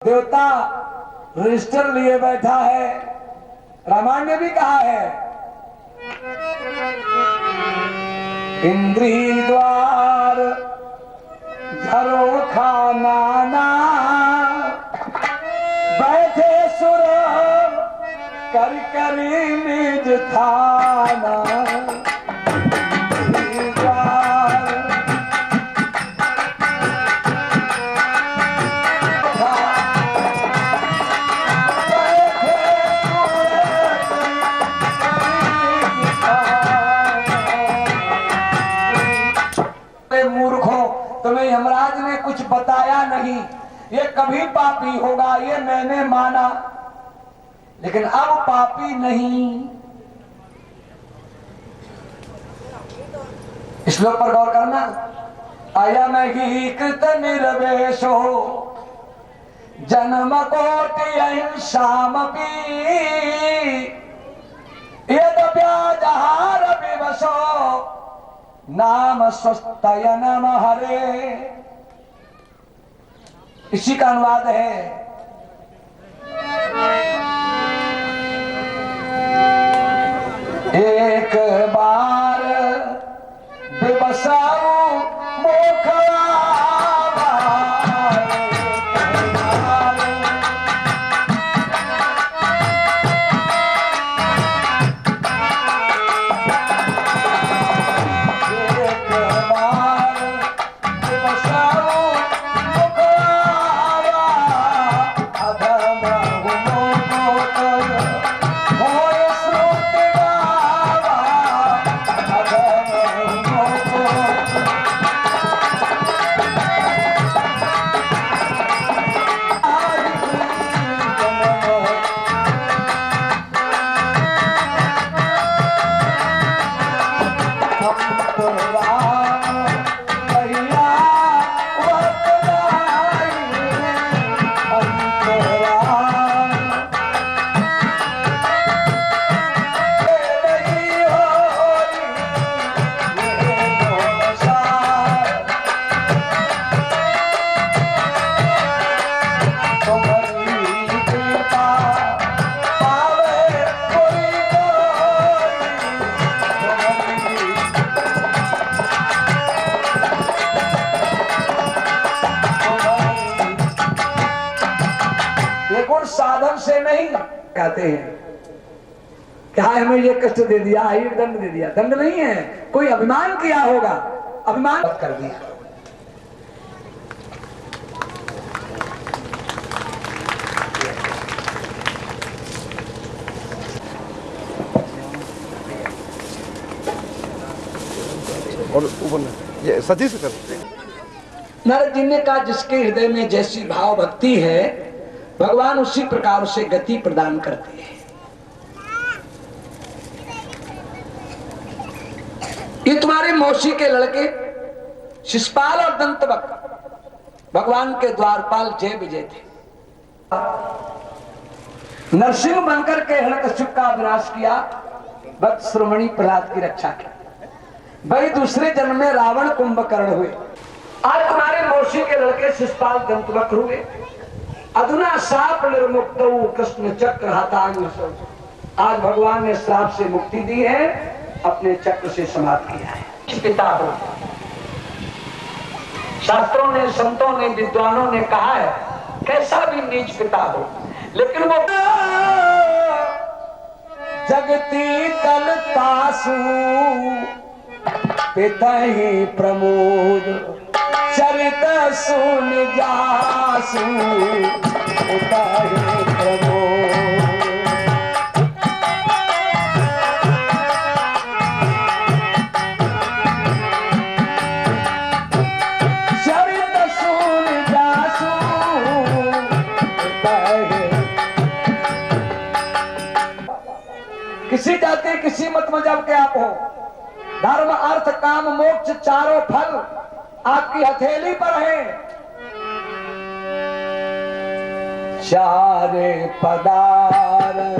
देवता रजिस्टर लिए बैठा है। रामायण ने भी कहा है, इंद्री द्वार झरोखा नाना, बैठे सुर कर करी निज थाना। तुम्हें यमराज ने कुछ बताया नहीं, ये कभी पापी होगा, ये मैंने माना, लेकिन अब पापी नहीं। श्लोक पर गौर करना। अयम ही कृत निर्वेशो जन्म कोटि अहिंसामपि, यद व्याजहार विवशो नाम स्वस्तय नम हरे। इसी का अनुवाद है। एक बार विवसाऊ साधन से नहीं कहते हैं क्या हमें ये कष्ट दे दिया, ये दंड दे दिया। दंड नहीं है, कोई अभिमान किया होगा, अभिमान कर दिया। और ऊपर ये सती से करते। नारद जी ने कहा जिसके हृदय में जैसी भाव भक्ति है भगवान उसी प्रकार उसे गति प्रदान करते हैं। ये तुम्हारे मौसी के लड़के शिशुपाल और दंतवक्र भगवान के द्वारपाल जय विजय थे। नरसिंह बनकर के हिरण्यकश्यप का विनाश किया, भक्त श्रोमणी प्रहलाद की रक्षा की। भाई दूसरे जन्म में रावण कुंभकर्ण हुए। आज तुम्हारे मौसी के लड़के शिशुपाल दंतवक्र हुए। अधुना शाप निर्मुक्त कृष्ण चक्र हतांग। आज भगवान ने श्राप से मुक्ति दी है, अपने चक्र से समाप्त किया है। पिता हो, शास्त्रों ने, संतों ने, विद्वानों ने कहा है कैसा भी नीच पिता हो, लेकिन वो जगती तल तासु पिता ही प्रमोद चरित सुन जासु पिता ही प्रमोद। चरित सुन जासु पिता ही। किसी जाति किसी मत मजहब के आप हो, धर्म अर्थ काम मोक्ष चारों फल आपकी हथेली पर है। चारे पदार्थ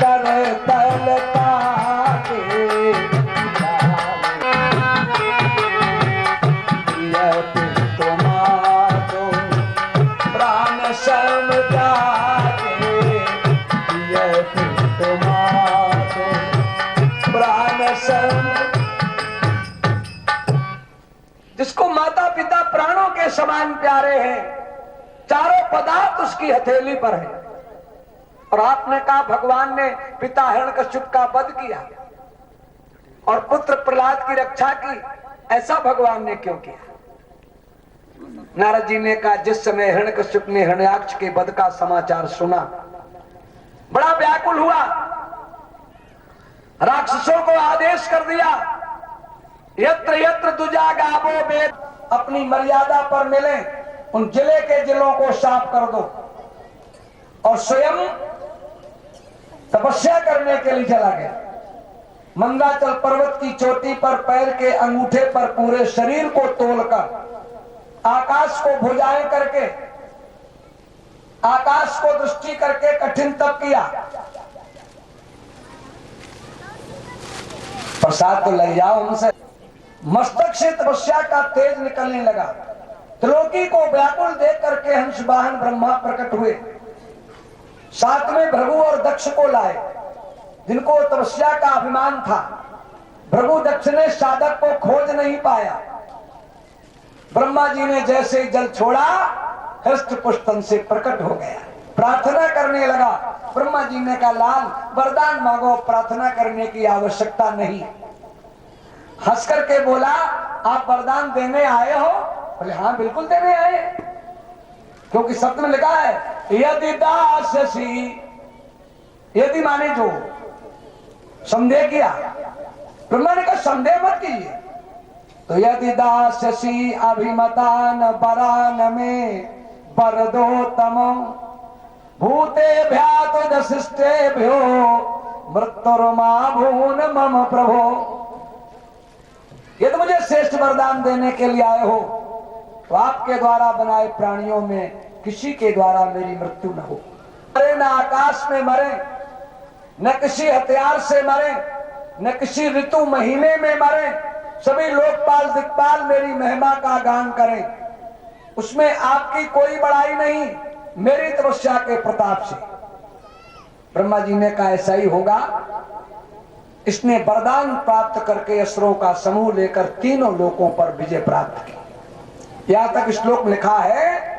कर तलता के तुम्हारो प्राण समझाते ये तुम्हारे प्राण सम। जिसको माता पिता प्राणों के समान प्यारे हैं, चारों पदार्थ उसकी हथेली पर है। और आपने कहा भगवान ने पिता हिरण्यकश्यप का वध किया और पुत्र प्रहलाद की रक्षा की, ऐसा भगवान ने क्यों किया? नारद जी ने कहा जिस समय हिरण्यकश्यप ने हिरण्याक्ष के वध का समाचार सुना, बड़ा व्याकुल हुआ, राक्षसों को आदेश कर दिया, यत्र यत्र दुजा गावो वेद, अपनी मर्यादा पर मिले उन जिले के जिलों को साफ कर दो। और स्वयं तपस्या करने के लिए चला गया। मंदाचल पर्वत की चोटी पर पैर के अंगूठे पर पूरे शरीर को तोलकर, आकाश को भुजाएं करके, आकाश को दृष्टि करके कठिन तप किया। प्रसाद तो ले जाओ हमसे। मस्तक से तपस्या का तेज निकलने लगा। त्रिलोकी को व्याकुल देख करके हंस वाहन ब्रह्मा प्रकट हुए। साथ में भृगु और दक्ष को लाए, जिनको तपस्या का अभिमान था। भृगु दक्ष ने साधक को खोज नहीं पाया। ब्रह्मा जी ने जैसे जल छोड़ा, हृष्ट पुष्टन से प्रकट हो गया, प्रार्थना करने लगा। ब्रह्मा जी ने कहा लाल वरदान मांगो, प्रार्थना करने की आवश्यकता नहीं। हंस करके बोला आप वरदान देने आए हो? बोले हाँ बिल्कुल देने आए, क्योंकि शब्द में लिखा है यदि दास्यसि, यदि माने जो। संदेह किया, ब्रह्मा ने कहा संदेह मत कीजिए। तो यदि दास्यसि अभिमतान परान में वरदोत्तम भूते भ्यात दशिष्टे भ्यो मृत्युर्मा भून मम प्रभो। यदि मुझे श्रेष्ठ वरदान देने के लिए आए हो तो आपके द्वारा बनाए प्राणियों में किसी के द्वारा मेरी मृत्यु न हो। मरे न आकाश में मरे, न किसी हथियार से मरे, न किसी ऋतु महीने में मरे, सभी लोकपाल दिक्पाल मेरी महिमा का गान करें। उसमें आपकी कोई बड़ाई नहीं, मेरी तपस्या के प्रताप से। ब्रह्मा जी ने कहा ऐसा ही होगा। इसने वरदान प्राप्त करके असुरों का समूह लेकर तीनों लोकों पर विजय प्राप्त की। यहां तक श्लोक में लिखा है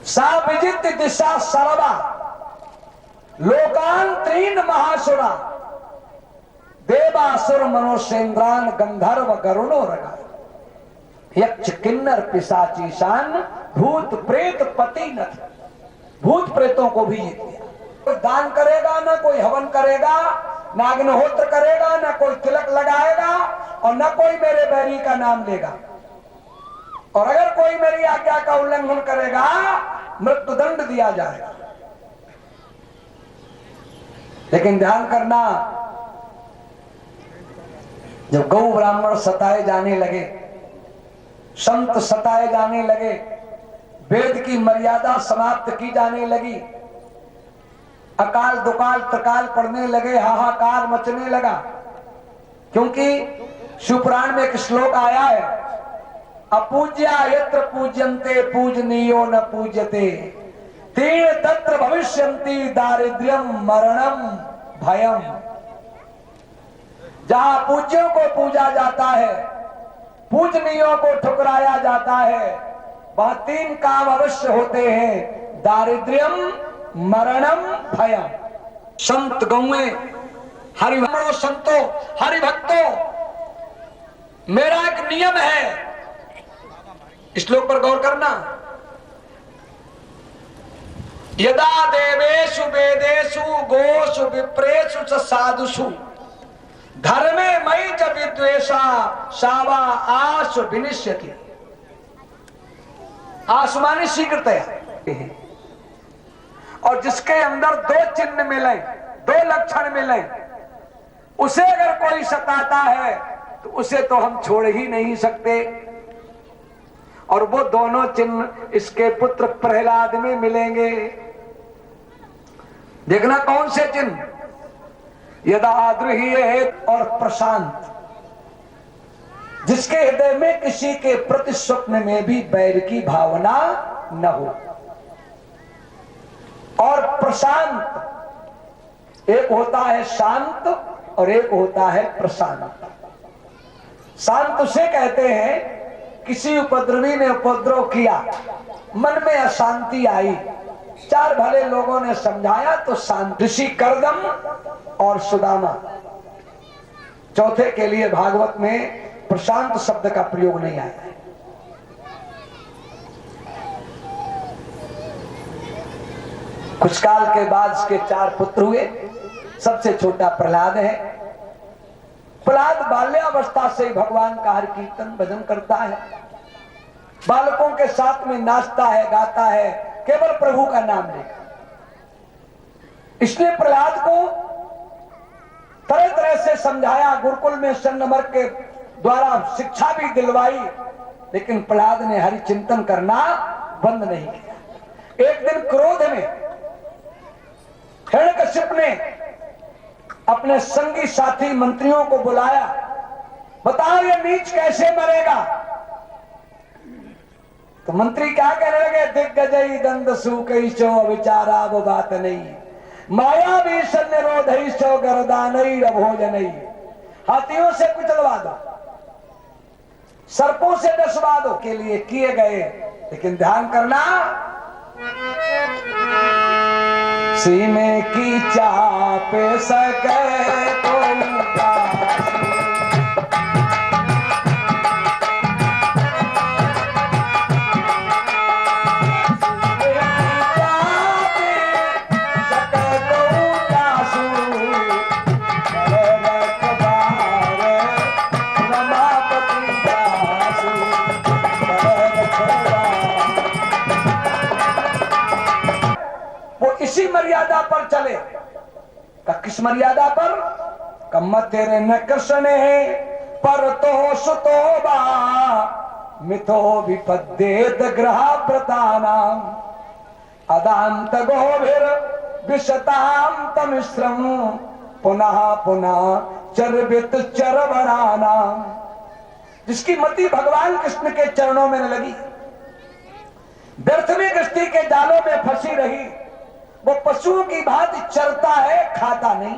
सा विजित दिशा सर्वा लोकान त्रीन महासुरा देवासुर मनुष्येन्द्रान गंधर्व गरुणो रगा यक्ष किन्नर पिशाचीशान भूत प्रेत पति न। भूत प्रेतों को भी जीत लिया। कोई दान करेगा ना कोई हवन करेगा, ना अग्निहोत्र करेगा, ना कोई तिलक लगाएगा, और ना कोई मेरे बैरी का नाम लेगा। और अगर कोई मेरी आज्ञा का उल्लंघन करेगा मृत्युदंड दिया जाएगा। लेकिन ध्यान करना, जब गौ ब्राह्मण सताए जाने लगे, संत सताए जाने लगे, वेद की मर्यादा समाप्त की जाने लगी, अकाल दुकाल त्रिकाल पढ़ने लगे, हाहाकार मचने लगा। क्योंकि शिवपुराण में एक श्लोक आया है अपूज्या यत्र पूज्यन्ते पूजनीयो न पूज्यते तेन तत्र भविष्यन्ति दारिद्र्यम मरणम भयम। जहां पूज्यों को पूजा जाता है, पूजनीयों को ठुकराया जाता है, वहां तीन काम अवश्य होते हैं, दारिद्र्यम मरणम भयम। संत गौए हरिभक्तों, संतों हरिभक्तों, मेरा एक नियम है, श्लोक पर गौर करना। यदा देवेषु वेदेषु गोषु विप्रेषु च साधुषु धर्मे मयि च विद्वेषा सावा आसु विनिश्यति। आसमानी शीघ्रतया। और जिसके अंदर दो चिन्ह मिले, दो लक्षण मिले, उसे अगर कोई सताता है तो उसे तो हम छोड़ ही नहीं सकते। और वो दोनों चिन्ह इसके पुत्र प्रहलाद में मिलेंगे। देखना कौन से चिन्ह, यदा आद्रह्य और प्रशांत, जिसके हृदय में किसी के प्रति स्वप्न में भी बैर की भावना न हो। और प्रशांत, एक होता है शांत और एक होता है प्रशांत। शांत उसे कहते हैं किसी उपद्रवी ने उपद्रव किया, मन में अशांति आई, चार भले लोगों ने समझाया तो शांत। ऋषि करदम और सुदामा, चौथे के लिए भागवत में प्रशांत शब्द का प्रयोग नहीं आया है। कुछ काल के बाद इसके चार पुत्र हुए, सबसे छोटा प्रहलाद है। प्रहलाद बाल्यावस्था से भगवान का हर कीर्तन भजन करता है, बालकों के साथ में नाचता है, गाता है, केवल प्रभु का नाम लेकर। इसने प्रहलाद को तरह तरह से समझाया, गुरुकुल में संगमर के द्वारा शिक्षा भी दिलवाई, लेकिन प्रहलाद ने हरि चिंतन करना बंद नहीं किया। एक दिन क्रोध में हिरण्यकश्यप ने अपने संगी साथी मंत्रियों को बुलाया, बताओ ये नीच कैसे मरेगा। तो मंत्री क्या कहने लगे, दिग्गजई दंड सूकैशो विचारा वो बात नहीं, माया भी सन्निरोधैशो गर्दानई अभोजनई। हाथियों से कुचलवा दो, सर्पों से डसवा दो के लिए किए गए, लेकिन ध्यान करना, सीने की चाप सके तो इसी मर्यादा पर चले। का किस मर्यादा पर? कम्म तेरे न कृष्ण पर तो सुतोबा मिथो विपद्येत ग्रह प्रतानाम अदांत गोभिर विशताम तमिश्रम पुनः पुनः चरबित चरवणानाम। जिसकी मति भगवान कृष्ण के चरणों में न लगी, व्यर्थ में गृहस्थी के जालों में फंसी रही, वो पशुओं की भांति चरता है, खाता नहीं।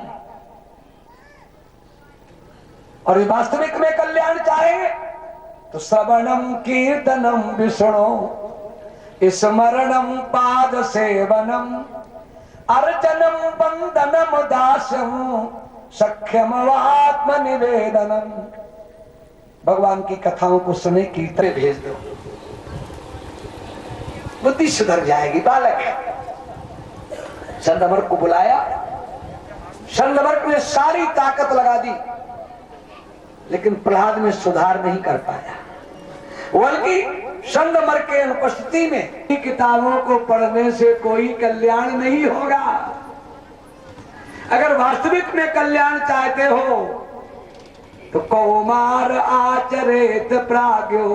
और वास्तविक में कल्याण चाहे तो श्रवणम कीर्तनम विष्णु स्मरणम पाद सेवनम अर्चनम बंदनम दासम सख्यम आत्म निवेदनम। भगवान की कथाओं को सुने, कीर्तन भेज दो, बुद्धि सुधर जाएगी। बालक है, संदमर्क को बुलाया, संदमर्क ने सारी ताकत लगा दी, लेकिन प्रहलाद में सुधार नहीं कर पाया। बल्कि संदमर्क के अनुपस्थिति में किताबों को पढ़ने से कोई कल्याण नहीं होगा। अगर वास्तविक में कल्याण चाहते हो तो कौमार आचरेत प्राज्ञो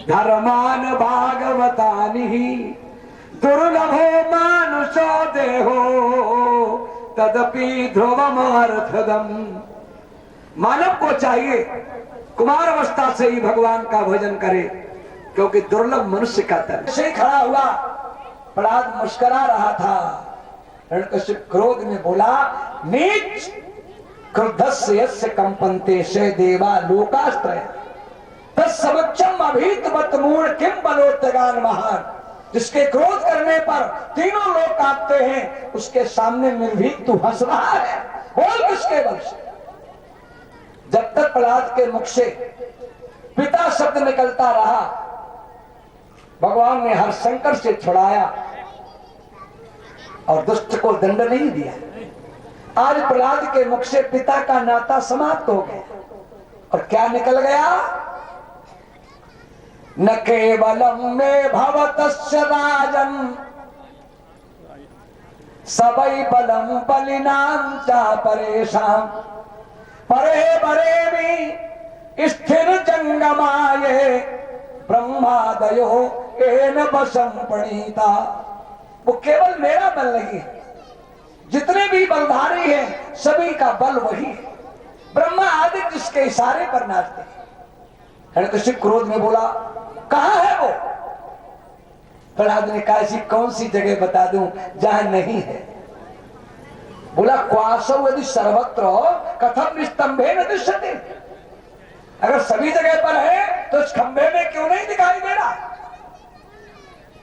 धर्मान भागवतानि दुर्लभो मानुषो देहो तदपि ध्रुवमर्थदम। मानव को चाहिए कुमार अवस्था से ही भगवान का भजन करे, क्योंकि दुर्लभ मनुष्य का तन से खड़ा हुआ। प्रहलाद मुस्कुरा रहा था। हिरण्यकश्यप क्रोध में बोला, नीच क्रुद्धस्य यस्य कंपन्ते से देवा लोकास्त्रय तत्समक्षम अभीतवत् मूढ़ किम बलोत्तगान महान। जिसके क्रोध करने पर तीनों लोग कांपते हैं, उसके सामने निर्भीक तू हंस रहा है, बोल किसके बल से। जब तक प्रहलाद के मुख से पिता शब्द निकलता रहा, भगवान ने हरशंकर से छुड़ाया और दुष्ट को दंड नहीं दिया। आज प्रहलाद के मुख से पिता का नाता समाप्त हो गया, और क्या निकल गया? न केवलम में भवतस्य राजन सबई बलम बलिनाम चा परेशान परे बरे भी स्थिर जंगमाये ब्रह्मादयो एन वशं प्रणीता। वो केवल मेरा बल नहीं है, जितने भी बलधारी हैं सभी का बल वही है। ब्रह्मा आदि जिसके इशारे पर नाचते हैं। हिरण्यकश्यप क्रोध में बोला, कहां है वो? प्रहलाद ने कहा ऐसी कौन सी जगह बता दूं जहां नहीं है? बोला क्वासौ यदि सर्वत्र कथम स्तंभे न दृश्यते। अगर सभी जगह पर है तो इस खंभे में क्यों नहीं दिखाई दे रहा?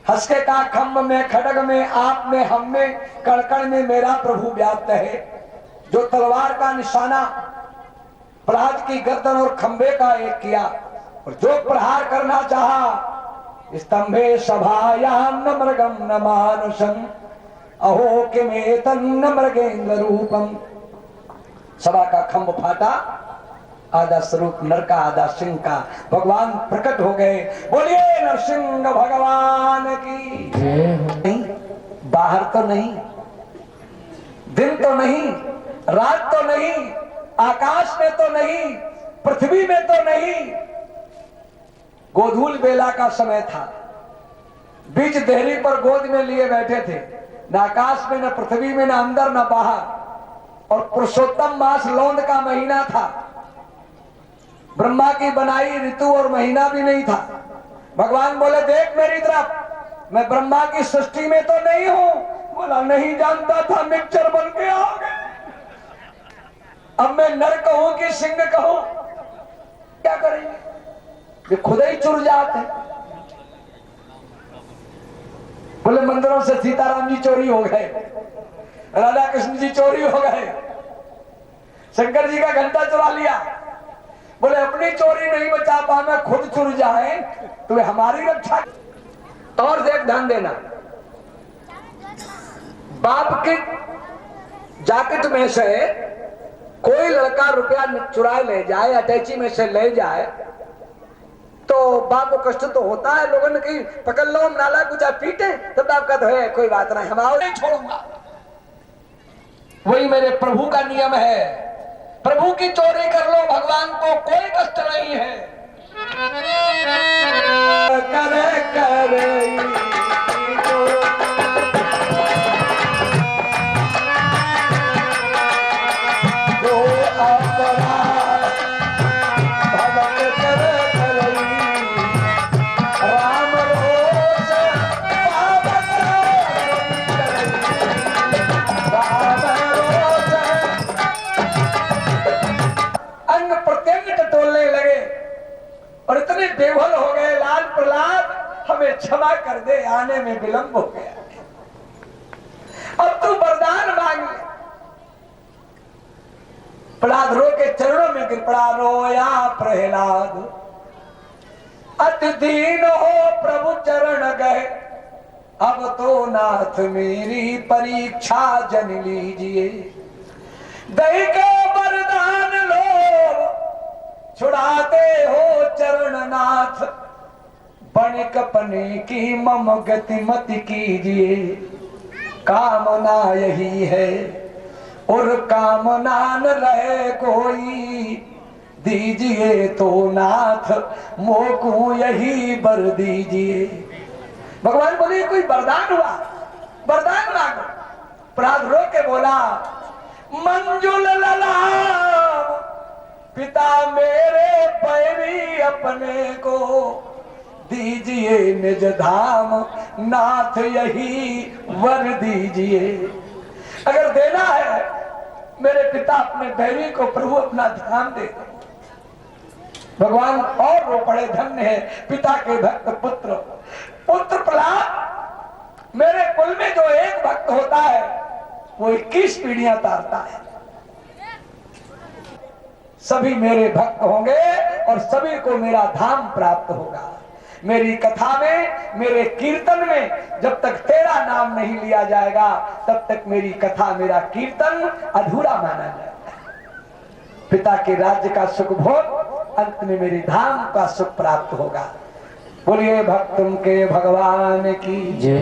हंस के कहा खम्भ में, खड़ग में, आप में, हम में, कड़कड़ में मेरा प्रभु व्याप्त है। जो तलवार का निशाना प्रहलाद की गर्दन और खंभे का एक किया और जो प्रहार करना चाहा, स्तंभे सभायाम न मृगम न मानुषम अहो किमेतन्न मृगेंद्र रूपम। सभा का खंभ फाटा, आधा स्वरूप नर का आधा सिंह का, भगवान प्रकट हो गए। बोलिए नरसिंह भगवान की। नहीं, बाहर तो नहीं, दिन तो नहीं, रात तो नहीं, आकाश में तो नहीं, पृथ्वी में तो नहीं। गोधूल बेला का समय था, बीच देहरी पर गोद में लिए बैठे थे, न आकाश में, न पृथ्वी में, न अंदर न बाहर। और पुरुषोत्तम मास लौंद का महीना था, ब्रह्मा की बनाई ऋतु और महीना भी नहीं था। भगवान बोले देख मेरी तरफ, मैं ब्रह्मा की सृष्टि में तो नहीं हूं। बोला नहीं जानता था, मिक्सचर बन के आ गए। अब मैं नर कहूं कि सिंह कहूं, क्या करेंगे? ये खुद ही चुर जाते। बोले मंदिरों से सीताराम जी चोरी हो गए, राधा कृष्ण जी चोरी हो गए, शंकर जी का घंटा चुरा लिया। बोले अपनी चोरी नहीं बचा पा, मैं खुद चुर जाए तो वे हमारी रक्षा। और देख ध्यान देना, बाप के जैकेट में से कोई लड़का रुपया चुरा ले जाए, अटैची में से ले जाए, तो बाप को कष्ट तो होता है। लोगों ने कही पकड़ लो, हम नाला कुछ पीटे, तब बाप कहते है कोई बात नहीं, हम आओ नहीं छोड़ूंगा। वही मेरे प्रभु का नियम है, प्रभु की चोरी कर लो, भगवान को कोई कष्ट नहीं है। करे करे और इतने बेवल हो गए, लाल प्रहलाद हमें क्षमा कर दे, आने में विलंब हो गया, अब तू वरदान मांग ले। प्रहलाद रो के चरणों में गिर पड़ा, रोया प्रहलाद अति दीन हो प्रभु चरण गए, अब तो नाथ मेरी परीक्षा जन लीजिए। दही के वरदान लो, छुड़ाते हो चरण नाथ, बणिक पने की मम गति मति कीजिए। कामना यही है और कामना न रहे कोई, दीजिए तो नाथ मोको यही वर दीजिए। भगवान बोले कोई वरदान हुआ, वरदान मांगो। प्रहलाद रो के बोला मंजुल ललाम पिता मेरे पैरी अपने को, दीजिए निज धाम नाथ यही वर दीजिए। अगर देना है मेरे पिता अपने बैरी को प्रभु अपना धाम दे दो। भगवान और रो पड़े, धन्य है पिता के भक्त पुत्र। पुत्र प्रहलाद, मेरे कुल में जो एक भक्त होता है वो 21 पीढ़ियां तारता है। सभी मेरे भक्त होंगे और सभी को मेरा धाम प्राप्त होगा। मेरी कथा में, मेरे कीर्तन में जब तक तेरा नाम नहीं लिया जाएगा तब तक मेरी कथा, मेरा कीर्तन अधूरा माना जाएगा। पिता के राज्य का सुख भोग, अंत में मेरे धाम का सुख प्राप्त होगा। बोलिए भक्तों के भगवान की जय।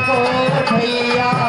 को भैया